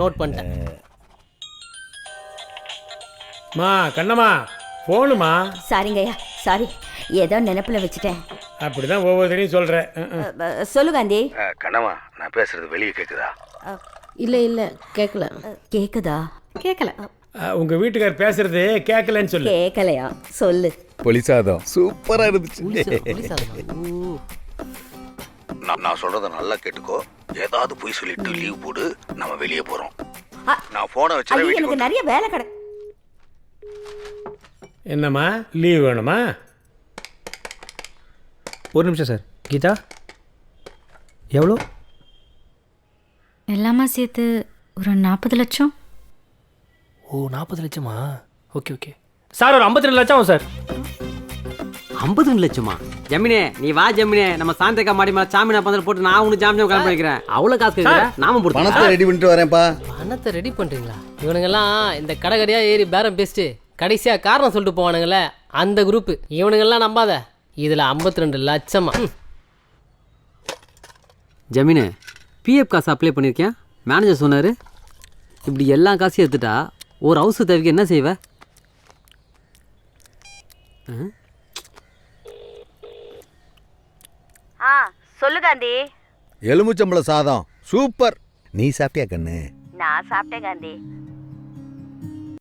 Note பண்ணிட்டேன். மா கண்ணம்மா போணுமா? சாரிங்கய்யா, சாரி, ஏதோ நினைப்புல வச்சுட்டேன். அப்படிதான் ஒவ்வொருத்தரையும் சொல்கிறேன். சொல்லு காந்தி. கண்ணம்மா, நான் பேசுறது வெளியே கேட்குதா? இல்லை கேட்கல. கேக்குதா? கேட்கல. உங்கள் வீட்டுக்கார் பேசுறது கேட்கலன்னு சொல்லு. கேட்கலையா? சொல்லு. புளிசாதம் சூப்பராக இருந்துச்சு. நான் சொல்றத நல்லா கேட்டுக்கோ. ஏதாவது போய் சொல்லிட்டு லீவ் போடு, நம்ம வெளியே போறோம். நான் போனை வச்சு எனக்கு நிறைய வேலை கிட. என்னம்மா லீவ் வேணுமா? ஒரு நிமிஷம் சார். கீதா எவ்வளோ? எல்லாமே சேர்த்து ஒரு 40 லட்சம். ஓ 40 லட்சமா? ஓகே ஓகே சார், ஒரு 52 லட்சம் ஆகும் சார். 52 லட்சமா? ஜமீனே நீ வா ஜமீனே, நம்ம சாந்திரக்கா மாடி மேலே சாமினா பந்தல் போட்டு நான் உனக்கு ஜாமியம் கிளம்ப வைக்கிறேன். அவ்வளோ காசு கேட்குறேன், நாம போட்டு பணத்தை ரெடி பண்ணிட்டு வரேன்ப்பா. பணத்தை ரெடி பண்ணுறீங்களா? இவனுங்கெல்லாம் இந்த கடைக்கடையாக ஏறி பேரம் பேசிட்டு கடைசியாக காரணம் சொல்லிட்டு போவானுங்களே, அந்த குரூப்பு. இவனுங்கெல்லாம் நம்பாத. இதில் 52 லட்சமா? ஜமீனு பிஎஃப் காசு அப்ளை பண்ணியிருக்கேன். மேனேஜர் சொன்னார், இப்படி எல்லா காசையும் எடுத்துட்டா ஒரு ஹவுஸ் தேவைக்கு என்ன செய்வ? சொல்லு காந்தி. எலுமிச்சம்பழ சாதம் சூப்பர். நீ சாப்பிட்டியா கண்ணு? நான் சாப்பிட்டேன் காந்தி.